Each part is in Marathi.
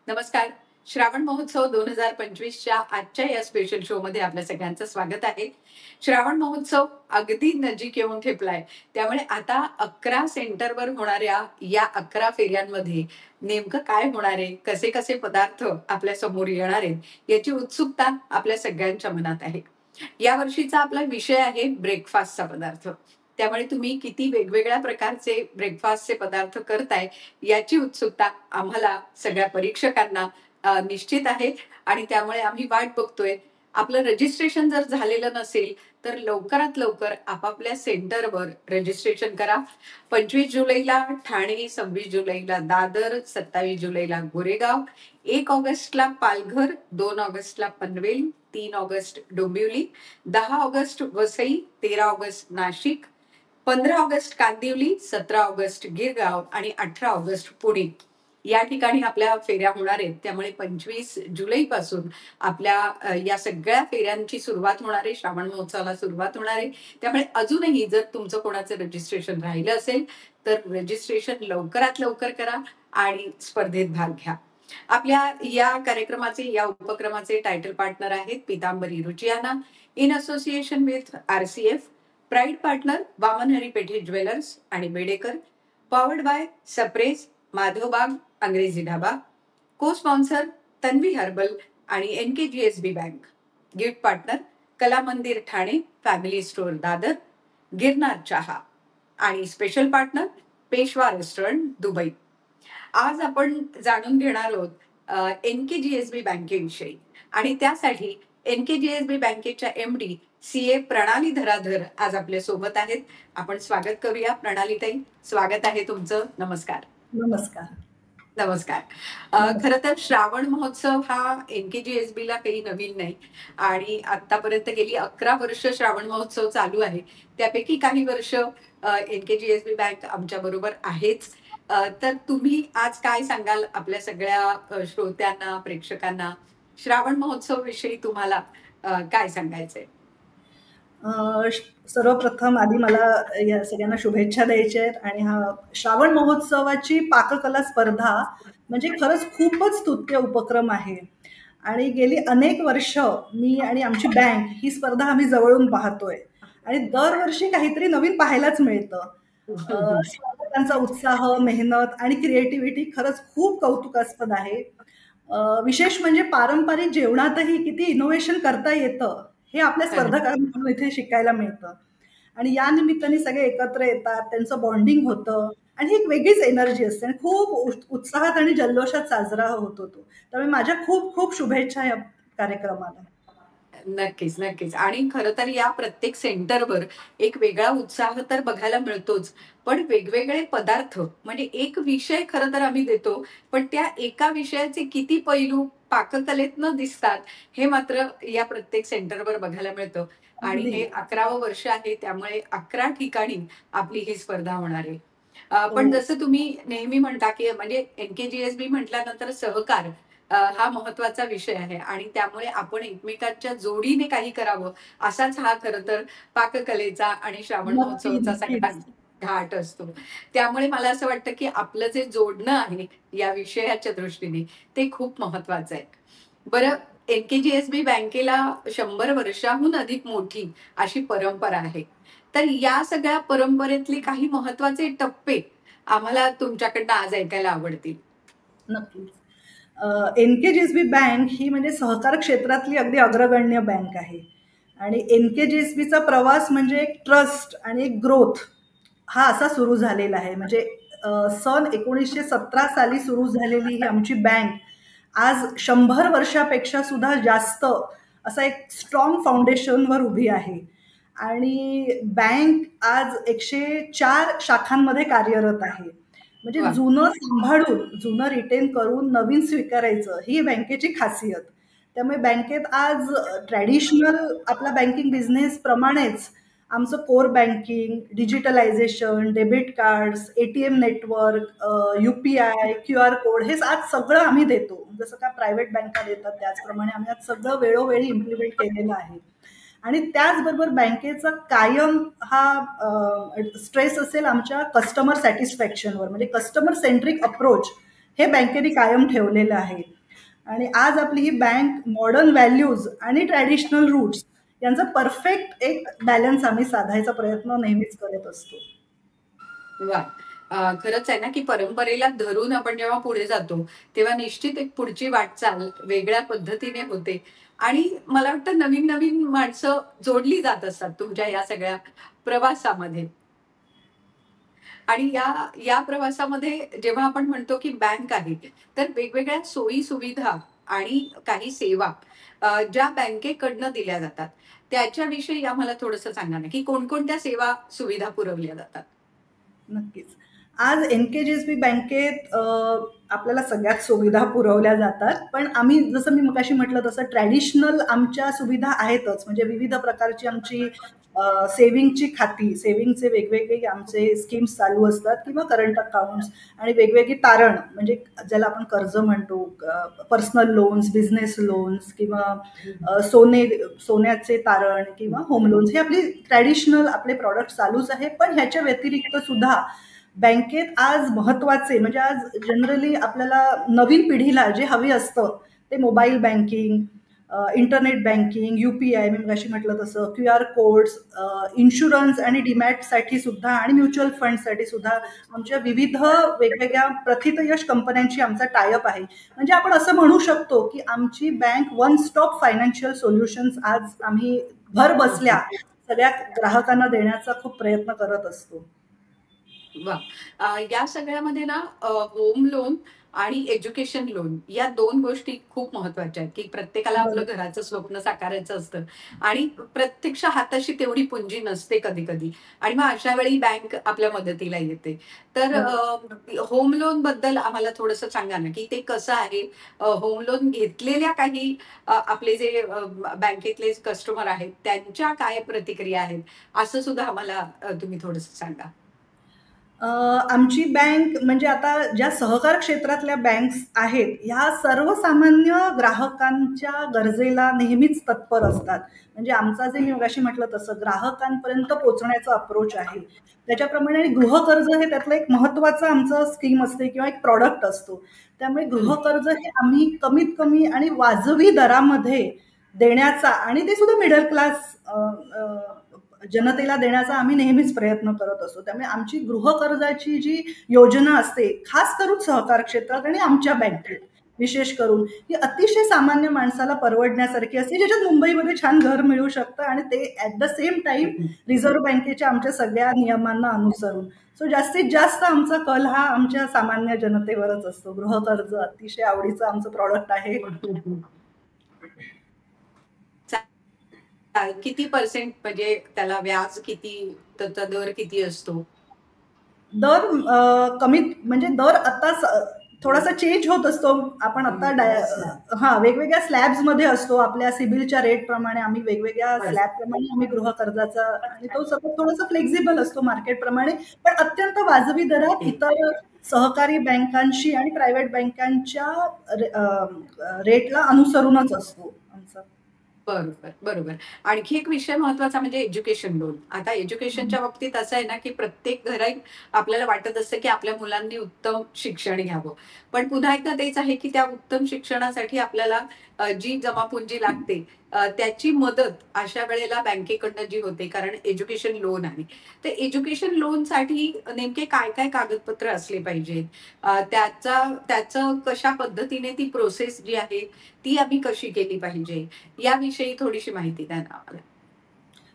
नमस्कार. श्रावण महोत्सव 2025च्या आजच्या या स्पेशल शो मध्ये आपल्या सगळ्यांचं स्वागत आहे. श्रावण महोत्सव अगदी नजीक येऊन ठेपलाय. त्यामुळे आता 11 सेंटरवर होणाऱ्या या 11 फेऱ्यांमध्ये नेमकं काय होणार आहे, कसे-कसे पदार्थ आपल्या समोर येणार आहेत, याची उत्सुकता आपल्या सगळ्यांच्या मनात आहे. यावर्षीचा आपला विषय आहे ब्रेकफास्टचा पदार्थ. त्यामुळे तुम्ही किती वेगवेगळ्या प्रकारचे ब्रेकफास्टचे पदार्थ करताय याची उत्सुकता आम्हाला सगळ्या परीक्षकांना निश्चित आहे आणि त्यामुळे आम्ही वाट बघतोय. आपलं रजिस्ट्रेशन जर झालेलं नसेल, तर लवकरात लवकर आपापल्या सेंटरवर रजिस्ट्रेशन करा. 25 जुलैला ठाणे, 26 जुलैला दादर, 27 जुलैला गोरेगाव, 1 ऑगस्टला पालघर, 2 ऑगस्टला Panvel, 3 August Dombivli, 10 August Vasai, 13 August Nashik, 15 August Kandivali, 17 August Girgaon आणि 18 ऑगस्ट पुणे या ठिकाणी आपल्या फेऱ्या होणार आहेत. त्यामुळे 25 जुलैपासून आपल्या या सगळ्या फेऱ्यांची सुरुवात होणार आहे. श्रावण महोत्सवाला सुरुवात होणार आहे. त्यामुळे अजूनही जर तुमचं कोणाचं रजिस्ट्रेशन राहिलं असेल तर रजिस्ट्रेशन लवकरात लवकर करा आणि स्पर्धेत भाग घ्या. आपल्या या कार्यक्रमाचे या उपक्रमाचे टायटल पार्टनर आहेत Pitambari Ruchiyana in association with RCF, pride partner Waman Hari Pethe jewellers आणि Bedekar, powered by Sapres, Madhavbaug, Angrezi Dhaba, co sponsor Tanvi herbal आणि NKGSB bank, gift partner Kala Mandir Thane, family store Dadar, Girnar चहा आणि special partner Peshwa restaurant Dubai. आज आपण जाणून घेणार आहोत NKGSB बँकेविषयी आणि त्यासाठी NKGSB बँकेच्या MD CA प्रणाली धराधर आज आपल्या सोबत आहेत. आपण स्वागत करूया. प्रणालीताई, स्वागत आहे तुमचं. नमस्कार. नमस्कार. नमस्कार. खरं तर श्रावण महोत्सव हा NKGSB ला काही नवीन नाही आणि आतापर्यंत गेली 11 वर्ष श्रावण महोत्सव चालू आहे. त्यापैकी काही वर्ष NKGSB बँक आमच्या बरोबर आहेच. तर तुम्ही आज काय सांगाल आपल्या सगळ्या श्रोत्यांना, प्रेक्षकांना श्रावण महोत्सव विषयी तुम्हाला काय सांगायचंय? सर्वप्रथम आधी मला या सगळ्यांना शुभेच्छा द्यायच्या आहेत. आणि हा श्रावण महोत्सवाची पाककला स्पर्धा म्हणजे खरंच खूपच स्तुत्य उपक्रम आहे आणि गेली अनेक वर्ष मी आणि आमची बँक ही स्पर्धा आम्ही जवळून पाहतोय आणि दरवर्षी काहीतरी नवीन पाहायलाच मिळतं. स्पर्धकांचा उत्साह, मेहनत आणि क्रिएटिव्हिटी खरंच खूप कौतुकास्पद आहे. विशेष म्हणजे पारंपरिक जेवणातही किती इनोव्हेशन करता येतं हे आपल्या स्पर्धकांकडून इथे शिकायला मिळतं. आणि या निमित्ताने सगळे एकत्र येतात, त्यांचं बॉन्डिंग होतं आणि एक वेगळीच एनर्जी असते आणि खूप उत्साहात आणि जल्लोषात साजरा होतो तो. त्यामुळे माझ्या खूप खूप शुभेच्छा या कार्यक्रमाला. नक्कीच, नक्कीच. आणि खरं तर या प्रत्येक सेंटरवर एक वेगळा उत्साह तर बघायला मिळतोच. पण वेगवेगळे पदार्थ म्हणजे एक विषय खरं तर आम्ही देतो, पण त्या एका विषयाचे किती पैलू पाककलेतनं दिसतात हे मात्र या प्रत्येक सेंटरवर बघायला मिळतं. आणि हे 11वं वर्ष आहे, त्यामुळे 11 ठिकाणी आपली ही स्पर्धा होणार आहे. पण जसं तुम्ही नेहमी म्हणता की म्हणजे NKGSB म्हटल्यानंतर सहकार हा महत्वाचा विषय आहे आणि त्यामुळे आपण एकमेकांच्या जोडीने काही करावं असाच हा खरं तर पाककलेचा आणि श्रावण महोत्सवाचा सगळा घाट असतो. त्यामुळे मला असं वाटतं की आपलं जे जोडणं आहे या विषयाच्या दृष्टीने ते खूप महत्वाचं आहे. बरं, NKGSB बँकेला 100 वर्षाहून अधिक मोठी अशी परंपरा आहे. तर या सगळ्या परंपरेतले काही महत्वाचे टप्पे आम्हाला तुमच्याकडनं आज ऐकायला आवडतील. नक्कीच. NKGSB बँक ही म्हणजे सहकार क्षेत्रातली अगदी अग्रगण्य बँक आहे आणि NKGSBचा प्रवास म्हणजे एक ट्रस्ट आणि एक ग्रोथ हा असा सुरू झालेला आहे. म्हणजे सन 1917 साली सुरू झालेली ही आमची बँक आज 100 वर्षापेक्षा सुद्धा जास्त असा एक स्ट्रॉंग फाउंडेशनवर उभी आहे आणि बँक आज 104 शाखांमध्ये कार्यरत आहे. म्हणजे जुनं सांभाळून, जुनं रिटेन करून नवीन स्वीकारायचं ही बँकेची खासियत. त्यामुळे बँकेत आज ट्रॅडिशनल आपला बँकिंग बिझनेस प्रमाणेच आमचं core banking, digitalisation, debit cards, ATM network, UPI, QR code हे आज सगळं आम्ही देतो. जसं का प्रायव्हेट बँका देतात त्याचप्रमाणे आम्ही आज सगळं वेळोवेळी इम्प्लिमेंट केलेलं आहे. आणि त्याचबरोबर बँकेचा कायम हा स्ट्रेस असेल आमच्या कस्टमर सॅटिस्फॅक्शनवर. म्हणजे कस्टमर सेंट्रिक अप्रोच हे बँकेने कायम ठेवलेलं आहे. आणि आज आपली ही बँक मॉडर्न व्हॅल्यूज आणि ट्रॅडिशनल रूट्स यांचा परफेक्ट एक बॅलन्स आम्ही साधायचा प्रयत्न नेहमीच करत असतो. वा. खरंच आहे ना, की परंपरेला धरून आपण जेव्हा पुढे जातो, तेव्हा निश्चित एक पुढची वाटचाल वेगळ्या पद्धतीने होते आणि मला वाटतं नवीन-नवीन माणसं जोडली जात असतात तुमच्या या सगळ्या प्रवासामध्ये. आणि या या प्रवासामध्ये जेव्हा आपण म्हणतो, की बँक आहे, तर वेगवेगळ्या सोयी-सुविधा आणि काही सेवा ज्या बँकेकडनं दिल्या जातात, त्याच्याविषयी आम्हाला थोडंसं सांगा ना, की कोणकोणत्या सेवा, सुविधा पुरवल्या जातात? नक्कीच. आज एनकेजीएसबी बँकेत आपल्याला सगळ्याच सुविधा पुरवल्या जातात. पण आम्ही जसं मी मगाशी म्हटलं तसं ट्रॅडिशनल आमच्या सुविधा आहेतच. म्हणजे विविध प्रकारची आमची सेव्हिंगची खाती, सेव्हिंगचे वेगवेगळे आमचे स्कीम्स चालू असतात किंवा करंट अकाउंट्स आणि वेगवेगळी तारण म्हणजे ज्याला आपण कर्ज म्हणतो, पर्सनल लोन्स, बिझनेस लोन्स किंवा सोन्याचे तारण किंवा होम लोन्स हे आपली ट्रॅडिशनल आपले प्रॉडक्ट चालूच आहे. पण ह्याच्या व्यतिरिक्त सुद्धा बँकेत आज महत्वाचे म्हणजे आज जनरली आपल्याला नवीन पिढीला जे हवी असतं ते mobile banking, internet banking, UPI मी मगाशी म्हटलं तसं, QR कोड्स, इन्शुरन्स आणि डीमॅटसाठी सुद्धा आणि म्युच्युअल फंडसाठी सुद्धा आमच्या विविध वेगवेगळ्या प्रथितयश कंपन्यांची आमचा टायअप आहे. म्हणजे आपण असं म्हणू शकतो की आमची bank one stop financial solutions आज आम्ही घर बसल्या सगळ्या ग्राहकांना देण्याचा खूप प्रयत्न करत असतो. वा. या सगळ्यामध्ये ना होम लोन आणि एज्युकेशन लोन या 2 गोष्टी खूप महत्वाच्या आहेत, की प्रत्येकाला आपलं बरोबर. घराचं स्वप्न साकारायचं असतं आणि प्रत्यक्ष हाताशी तेवढी पुंजी नसते कधी-कधी आणि मग अशा वेळी बँक आपल्या मदतीला येते. तर बरोबर. होम लोन बद्दल आम्हाला थोडंसं सांगा ना, की ते कसं आहे? होम लोन घेतलेल्या काही आपले जे बँकेतले कस्टमर आहेत, त्यांच्या काय प्रतिक्रिया आहेत? असं सुद्धा आम्हाला तुम्ही थोडंसं सांगा. आमची बँक म्हणजे आता ज्या सहकार क्षेत्रातल्या बँक्स आहेत, ह्या सर्वसामान्य ग्राहकांच्या गरजेला नेहमीच तत्पर असतात. म्हणजे आमचा जे मी मगाशी म्हटलं तसं ग्राहकांपर्यंत पोहोचण्याचा अप्रोच आहे. त्याच्याप्रमाणे आणि गृहकर्ज हे त्यातलं एक महत्त्वाचं आमचं स्कीम असते किंवा एक प्रॉडक्ट असतो. त्यामुळे हं. गृहकर्ज हे आम्ही कमीत कमी आणि वाजवी दरामध्ये देण्याचा आणि ते सुद्धा मिडल क्लास जनतेला देण्याचा आम्ही नेहमीच प्रयत्न करत असतो. त्यामुळे आमची गृहकर्जाची जी योजना असते, खास करून सहकार क्षेत्रात आणि आमच्या बँकेत विशेष करून, ही अतिशय सामान्य माणसाला परवडण्यासारखी असते, ज्याच्यात मुंबईमध्ये छान घर मिळू शकतं आणि ते at the same time reserve बँकेच्या आमच्या सगळ्या नियमांना अनुसरून. सो जास्तीत जास्त आमचा कल हा आमच्या सामान्य जनतेवरच असतो. गृहकर्ज अतिशय आवडीचं आमचं प्रॉडक्ट आहे. किती पर्सेंट म्हणजे त्याला व्याज किती, त्याचा दर किती असतो? दर कमीत म्हणजे दर आता थोडासा चेंज होत असतो. आपण आता वेगवेगळ्या स्लॅब्समध्ये असतो. आपल्या सिबिलच्या रेट प्रमाणे आम्ही वेगवेगळ्या बरं. स्लॅब प्रमाणे आम्ही गृहकर्जाचा आणि तो सतत थोडासा फ्लेक्झिबल असतो मार्केट प्रमाणे, पण अत्यंत वाजवी दरात इतर सहकारी बँकांशी आणि प्रायव्हेट बँकांच्या रेटला अनुसरूनच असतो आमचा. बरोबर, बरोबर. आणखी एक विषय महत्वाचा म्हणजे एज्युकेशन लोन. आता एज्युकेशनच्या बाबतीत असं आहे ना, की प्रत्येक घरात आपल्याला वाटत असतं, की आपल्या मुलांनी उत्तम शिक्षण घ्यावं. पण पुन्हा एकदा तेच आहे, की त्या उत्तम शिक्षणासाठी आपल्याला जी जमापुंजी लागते त्याची मदत अशा वेळेला बँकेकडनं जी होते कारण एज्युकेशन लोन आहे. तर एज्युकेशन लोनसाठी नेमके काय-काय कागदपत्र असले पाहिजेत? त्याचं कशा पद्धतीने ती प्रोसेस जी आहे, ती आम्ही कशी केली पाहिजे? याविषयी थोडीशी माहिती द्या ना आम्हाला.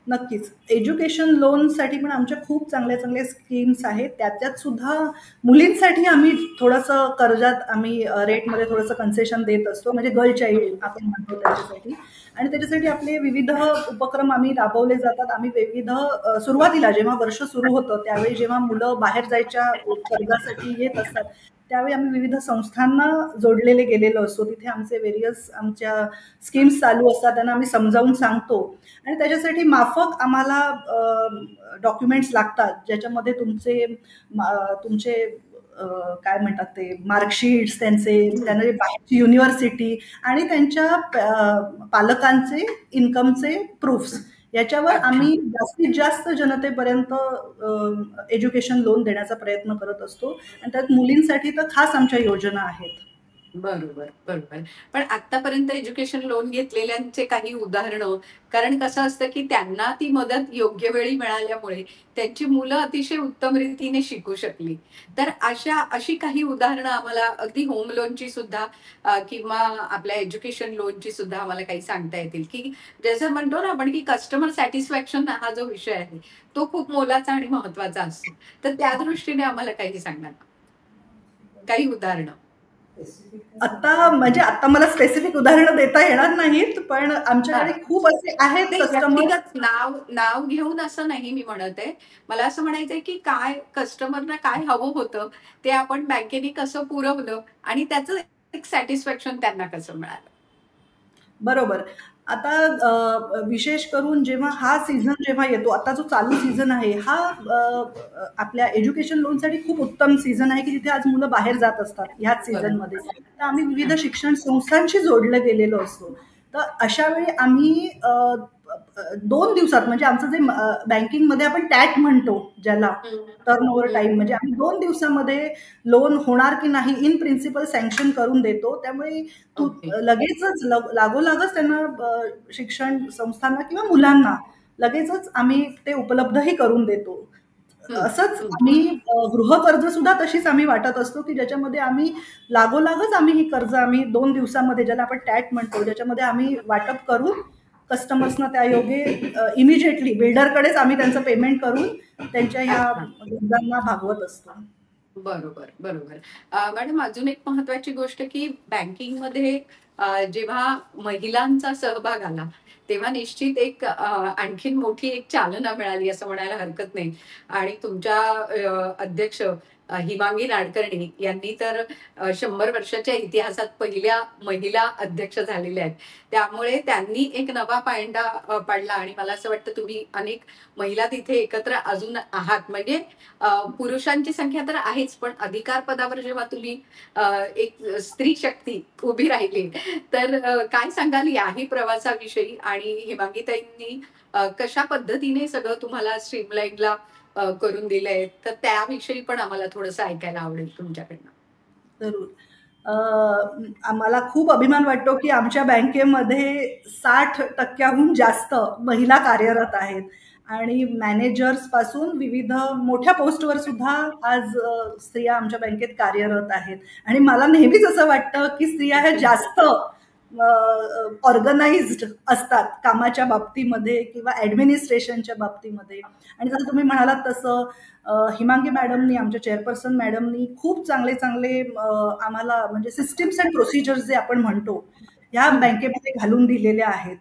नक्कीच. एज्युकेशन लोनसाठी पण आमच्या खूप चांगल्या-चांगल्या स्कीम्स आहेत. त्याच्यात सुद्धा मुलींसाठी आम्ही थोडंसं कर्जात आम्ही रेटमध्ये थोडंसं कन्सेशन देत असतो. म्हणजे गर्ल चाइल्ड आपण म्हणतो त्याच्यासाठी. आणि त्याच्यासाठी आपले विविध उपक्रम आम्ही राबवले जातात. आम्ही विविध सुरुवातीला जेव्हा वर्ष सुरू होतं, त्यावेळी जेव्हा मुलं बाहेर जायच्या कर्जासाठी येत असतात, त्यावेळी आम्ही विविध संस्थांना जोडलेले गेलेलो असतो. तिथे आमचे व्हेरियस आमच्या स्कीम्स चालू असतात. त्यांना आम्ही समजावून सांगतो आणि त्याच्यासाठी माफक आम्हाला डॉक्युमेंट्स लागतात, ज्याच्यामध्ये तुमचे काय म्हणतात ते मार्कशीट्स त्यांना बाहेरची युनिव्हर्सिटी आणि त्यांच्या पालकांचे इन्कमचे प्रूफ्स याच्यावर अच्छा. आम्ही जास्तीत जास्त जनतेपर्यंत एज्युकेशन लोन देण्याचा प्रयत्न करत असतो आणि त्यात मुलींसाठी तर खास आमच्या योजना आहेत. बरोबर, बरोबर. पण आत्तापर्यंत एज्युकेशन लोन घेतलेल्यांचे काही उदाहरणं, कारण कसं असतं, की त्यांना ती मदत योग्य वेळी मिळाल्यामुळे त्यांची मुलं अतिशय उत्तम रीतीने शिकू शकली. तर अशी काही उदाहरणं आम्हाला अगदी होम लोनची सुद्धा किंवा आपल्या एज्युकेशन लोनची सुद्धा आम्हाला काही सांगता येतील, की जसं म्हणतो ना आपण, की कस्टमर सॅटिस्फॅक्शन हा जो विषय आहे, तो खूप मोलाचा आणि महत्त्वाचा असतो. तर त्या दृष्टीने आम्हाला काही सांगणार का? काही उदाहरणं? आता म्हणजे आता मला स्पेसिफिक उदाहरणं देता येणार नाहीत, पण हां. आमच्याकडे खूप असे आहेत नाही, कस्टमर्स. व्यक्तिगत नाव नाव घेऊन असं नाही मी म्हणत आहे. मला असं म्हणायचंय, की काय कस्टमरना काय हवं होतं, ते आपण बँकेने कसं पुरवलं आणि त्याचं एक सॅटिस्फॅक्शन त्यांना कसं मिळालं? बरोबर. आता विशेष करून जेव्हा हा सीझन जेव्हा येतो, आता जो चालू सीझन आहे, हा आपल्या एज्युकेशन लोनसाठी खूप उत्तम सीझन आहे, की जिथे आज मुलं बाहेर जात असतात ह्याच सीझनमध्ये. बरोबर. तर आम्ही विविध हां. शिक्षण संस्थांशी जोडले गेलेलो असतो. तर अशा वेळी आम्ही 2 दिवसात म्हणजे आमचं जे बँकिंगमध्ये आपण टॅट म्हणतो ज्याला, हं, टर्नओव्हर हं. टाईम, म्हणजे आम्ही 2 दिवसामध्ये लोन होणार की नाही इन प्रिन्सिपल सँक्शन करून देतो. त्यामुळे तू ओके. लगेचच लागोलागच त्यांना शिक्षण संस्थांना किंवा मुलांना लगेचच आम्ही ते उपलब्धही करून देतो. हं, असंच हं. आम्ही गृहकर्ज सुद्धा तशीच आम्ही वाटत असतो, की ज्याच्यामध्ये आम्ही लागोलागच आम्ही ही कर्ज आम्ही 2 दिवसामध्ये, ज्याला आपण टॅट म्हणतो, ज्याच्यामध्ये आम्ही वाटप करून कस्टमर्सना त्या योगे इमिजिएटली बिल्डरकडेच आम्ही त्यांचं पेमेंट करून त्यांच्या ह्या अच्छा. गरजांना भागवत असतो. बरोबर, बरोबर. मॅडम अजून एक महत्त्वाची गोष्ट, की बँकिंगमध्ये जेव्हा महिलांचा सहभाग आला, तेव्हा निश्चित एक आणखीन मोठी एक चालना मिळाली असं म्हणायला हरकत नाही. आणि तुमच्या अध्यक्ष हिमांगी नाडकर्णी यांनी तर 100 वर्षाच्या इतिहासात पहिल्या महिला अध्यक्ष झालेल्या आहेत. त्यामुळे त्यांनी एक नवा पायंडा पाडला आणि मला असं वाटतं तुम्ही अनेक महिला तिथे एकत्र अजून आहात. म्हणजे पुरुषांची संख्या तर आहेच, पण अधिकार पदावर जेव्हा तुम्ही एक स्त्री शक्ती उभी राहिली, तर काय सांगाल याही प्रवासाविषयी आणि हिमांगीताईंनी कशा पद्धतीने सगळं तुम्हाला स्ट्रीमलाईनला करून दिलंय, तर त्याविषयी पण आम्हाला थोडंसं ऐकायला आवडेल तुमच्याकडनं. जरूर. आम्हाला खूप अभिमान वाटतो, की आमच्या बँकेमध्ये 60% जास्त महिला कार्यरत आहेत आणि मॅनेजर्स पासून विविध मोठ्या पोस्टवर सुद्धा आज स्त्रिया आमच्या बँकेत कार्यरत आहेत. आणि मला नेहमीच असं वाटतं, की स्त्रिया ह्या जास्त ऑर्गनाइज्ड असतात कामाच्या बाबतीमध्ये किंवा ॲडमिनिस्ट्रेशनच्या बाबतीमध्ये. आणि जसं तुम्ही म्हणालात तसं हिमांगी मॅडमनी, आमच्या चेअरपर्सन मॅडमनी खूप चांगले चांगले आम्हाला म्हणजे सिस्टीम्स अँड प्रोसिजर्स जे आपण म्हणतो, ह्या हं. बँकेमध्ये घालून दिलेल्या आहेत.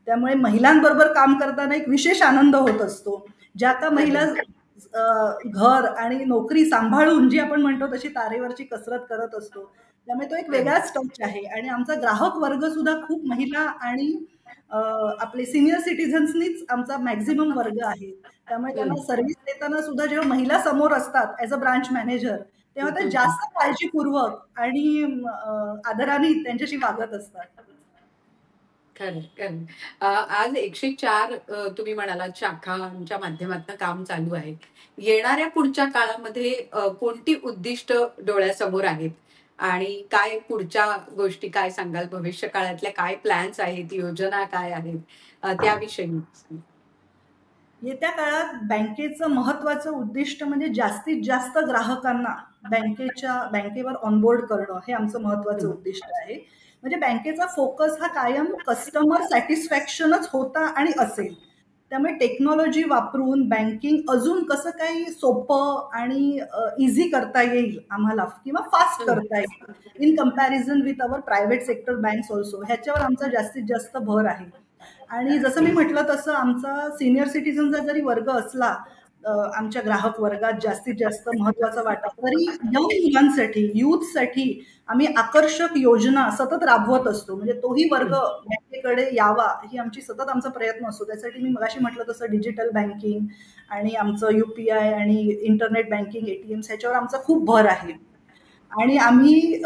त्यामुळे महिलांबरोबर काम करताना एक विशेष आनंद होत असतो. ज्या का महिला अरे! घर आणि नोकरी सांभाळून, जी आपण म्हणतो तशी तारेवरची कसरत करत असतो. त्यामुळे तो एक अरे! वेगळाच टच आहे. आणि आमचा ग्राहक वर्ग सुद्धा खूप महिला आणि आपले सीनियर सिटिझन्सनीच आमचा मॅक्झिमम वर्ग आहे. त्यामुळे हं. त्यांना सर्व्हिस देताना सुद्धा जेव्हा महिला समोर असतात ॲज अ ब्रांच मॅनेजर, हं, तेव्हा ते हं, हं. जास्त काळजीपूर्वक आणि आदराने त्यांच्याशी वागत असतात. खरंय, खरंय. आज 104 तुम्ही म्हणालात शाखांच्या माध्यमातून काम चालू आहे. येणाऱ्या पुढच्या काळामध्ये कोणती उद्दिष्ट डोळ्यासमोर आहेत? आणि काय पुढच्या गोष्टी काय सांगाल? भविष्य काळातल्या काय प्लॅन्स आहेत, योजना काय आहेत? त्याविषयी सांगा. येत्या काळात बँकेचं महत्वाचं उद्दिष्ट म्हणजे जास्तीत जास्त ग्राहकांना बँकेवर ऑनबोर्ड करणं, हे आमचं महत्वाचं हं. उद्दिष्ट आहे. म्हणजे बँकेचा फोकस हा कायम कस्टमर सॅटिस्फॅक्शनच होता आणि असेल. त्यामुळे टेक्नॉलॉजी वापरून बँकिंग अजून कसं काही सोपं आणि इझी करता येईल आम्हाला किंवा फास्ट हं. करता येईल in comparison with our private sector banks also, ह्याच्यावर आमचा जास्तीत जास्त भर आहे. आणि जसं मी म्हटलं तसं आमचा सीनियर सिटीझनचा जरी वर्ग असला आमच्या ग्राहक वर्गात जास्तीत जास्त महत्वाचा वाटा, तरी यंग मुलांसाठी, युथसाठी आम्ही आकर्षक योजना सतत राबवत असतो. म्हणजे तोही वर्ग हं. बँकेकडे यावा, ही आमची सतत आमचा प्रयत्न असतो. त्यासाठी मी मगाशी म्हटलं तसं डिजिटल बँकिंग आणि आमचं UPI आणि इंटरनेट बँकिंग, ATMs ह्याच्यावर आमचा खूप भर आहे. आणि आम्ही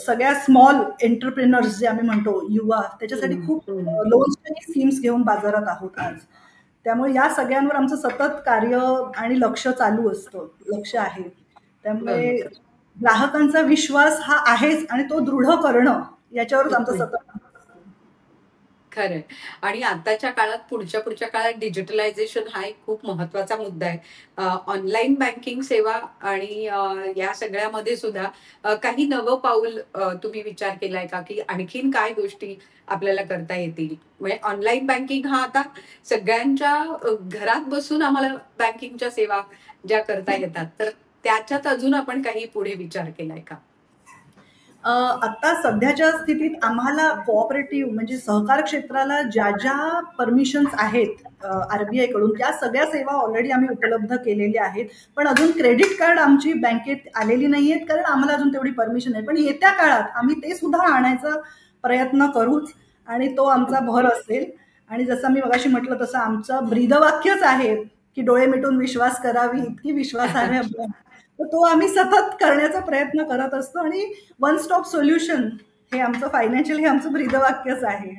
सगळ्या स्मॉल एंटरप्रेनर्स जे आम्ही म्हणतो, युवा, त्याच्यासाठी हं. खूप हं. लोन्सच्याही स्कीम्स घेऊन बाजारात आहोत आज. त्यामुळे या सगळ्यांवर आमचं सतत कार्य आणि लक्ष चालू असतं, लक्ष आहे. त्यामुळे बरोबर. ग्राहकांचा विश्वास हा आहेच आणि तो दृढ करणं याच्यावरच आमचं सतत. खरंय. आणि आताच्या काळात पुढच्या काळात डिजिटलायझेशन हा एक खूप महत्वाचा मुद्दा आहे. ऑनलाईन बँकिंग सेवा आणि या सगळ्यामध्ये सुद्धा काही नवं पाऊल तुम्ही विचार केलाय का, की आणखीन काय गोष्टी आपल्याला करता येतील? म्हणजे ऑनलाईन बँकिंग हा आता सगळ्यांच्या घरात बसून आम्हाला बँकिंगच्या सेवा ज्या करता येतात, तर त्याच्यात अजून आपण काही पुढे विचार केलाय का? आता सध्याच्या स्थितीत आम्हाला कोऑपरेटिव्ह म्हणजे सहकार क्षेत्राला ज्या ज्या परमिशन्स आहेत आरबीआय कडून त्या सगळ्या सेवा ऑलरेडी आम्ही उपलब्ध केलेल्या आहेत. पण अजून क्रेडिट कार्ड आमची बँकेत आलेली नाहीयेत कारण आम्हाला अजून तेवढी परमिशन आहे. पण येत्या काळात आम्ही ते सुद्धा आणायचा प्रयत्न करूच आणि तो आमचा भर असेल. आणि जसं मी मगाशी म्हटलं तसं आमचं ब्रीदवाक्यच आहे की डोळे मिटून विश्वास करावी, इतकी विश्वासार्ह बँक. तर तो आम्ही सतत करण्याचा प्रयत्न करत असतो आणि वन स्टॉप सोल्युशन हे आमचं फायनान्शियल हे आमचं ब्रीदवाक्यच आहे.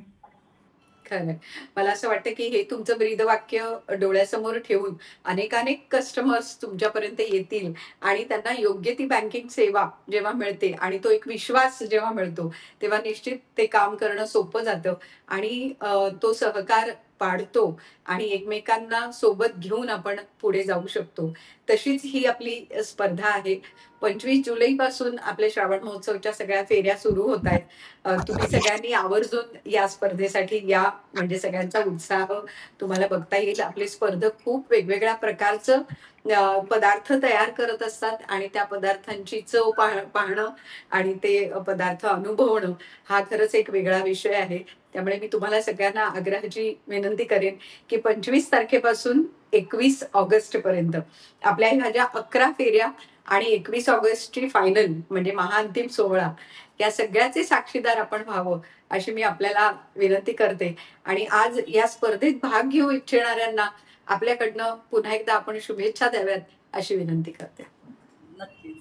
खरंय. मला असं वाटतं, की हे तुमचं ब्रीदवाक्य डोळ्यासमोर ठेवून अनेकानेक कस्टमर्स तुमच्यापर्यंत येतील आणि त्यांना योग्य ती बँकिंग सेवा जेव्हा मिळते आणि तो एक विश्वास जेव्हा मिळतो, तेव्हा निश्चित ते काम करणं सोपं जातं आणि तो सहकार वाढतो आणि एकमेकांना सोबत घेऊन आपण पुढे जाऊ शकतो. तशीच ही आपली स्पर्धा आहे. 25 जुलैपासून आपल्या श्रावण महोत्सवच्या सगळ्या फेऱ्या सुरू होतायत. तुम्ही सगळ्यांनी आवर्जून या स्पर्धेसाठी या, म्हणजे सगळ्यांचा उत्साह तुम्हाला बघता येईल. आपले स्पर्धक खूप वेगवेगळ्या प्रकारचं पदार्थ तयार करत असतात आणि त्या पदार्थांची चव पाहणं आणि ते पदार्थ अनुभवणं हा खरंच एक वेगळा विषय आहे. त्यामुळे मी तुम्हाला सगळ्यांना आग्रहाची विनंती करेन, की 25 तारखेपासून 21 ऑगस्ट पर्यंत आपल्या ह्या ज्या 11 फेऱ्या आणि 21 ऑगस्टची फायनल म्हणजे महाअंतिम सोहळा, या सगळ्याचे साक्षीदार आपण व्हावं अशी मी आपल्याला विनंती करते. आणि आज या स्पर्धेत भाग घेऊ इच्छिणाऱ्यांना आपल्याकडनं पुन्हा एकदा आपण शुभेच्छा द्याव्यात अशी विनंती करते. नक्कीच.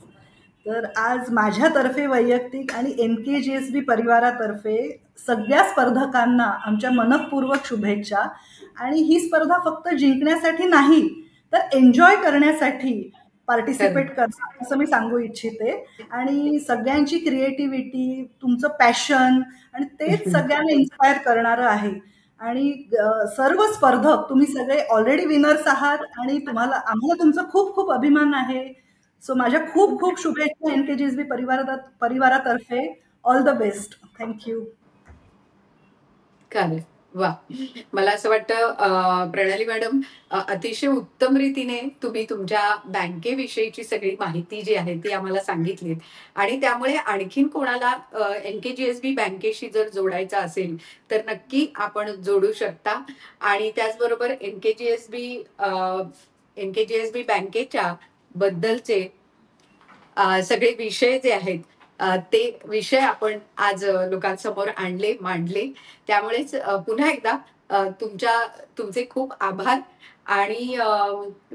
तर आज माझ्यातर्फे वैयक्तिक आणि NKGSB परिवारातर्फे सगळ्या स्पर्धकांना आमच्या मनःपूर्वक शुभेच्छा. आणि ही स्पर्धा फक्त जिंकण्यासाठी नाही तर एन्जॉय करण्यासाठी पार्टिसिपेट करा असं मी सांगू इच्छिते. आणि सगळ्यांची क्रिएटिव्हिटी, तुमचं पॅशन आणि तेच सगळ्यांना इन्स्पायर करणारं आहे. आणि सर्व स्पर्धक तुम्ही सगळे ऑलरेडी विनर्स आहात आणि आम्हाला तुमचा खूप खूप अभिमान आहे. सो माझ्या खूप खूप शुभेच्छा NKGSB परिवारातर्फे. All the best. थँक्यू. चालेल. वा. मला असं वाटतं प्रणाली मॅडम, अतिशय उत्तम रीतीने तुम्ही तुमच्या बँकेविषयीची सगळी माहिती जी आहे ती आम्हाला सांगितलीत आणि त्यामुळे आणखीन कोणाला NKGSB बँकेशी जर जोडायचं असेल तर नक्की आपण जोडू शकता. आणि त्याचबरोबर NKGSB बँकेच्या बद्दलचे सगळे विषय जे आहेत ते विषय आपण आज लोकांसमोर आणले, मांडले. त्यामुळेच पुन्हा एकदा तुमचे खूप आभार. आणि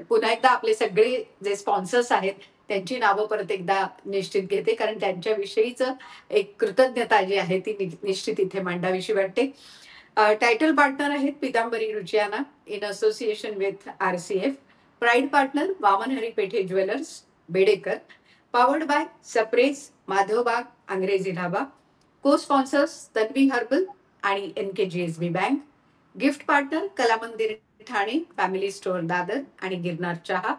पुन्हा एकदा आपले सगळे जे स्पॉन्सर्स आहेत त्यांची नावं परत एकदा निश्चित घेते, कारण त्यांच्याविषयीचं एक कृतज्ञता जी आहे ती निश्चित इथे मांडावीशी वाटते. टायटल पार्टनर आहेत Pitambari Ruchiyana in association with RCF. Pride partner Waman Hari Pethe jewellers, Bedekar. Powered by Sapres, Madhavbaug, Angrezi Dhaba. Co sponsors Tanvi herbal आणि NKGSB bank. Gift partner Kala Mandir Thane, family store Dadar आणि गिरनार चहा.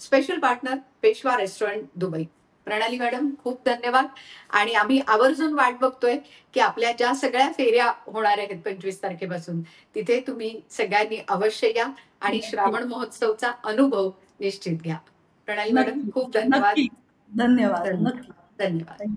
Special partner Peshwa restaurant Dubai. Pranali madam खूप धन्यवाद. आणि आम्ही आवर्जून वाट बघतोय की आपल्या ज्या सगळ्या फेऱ्या होणार आहेत 25 तारखेपासून तिथे तुम्ही सगळ्यांनी अवश्य या आणि श्रावण महोत्सवचा अनुभव निश्चित घ्या. प्रणाली मॅडम नक्की खूप धन्यवाद. नक्की. धन्यवाद. धन्यवाद. नक्की. धन्यवाद.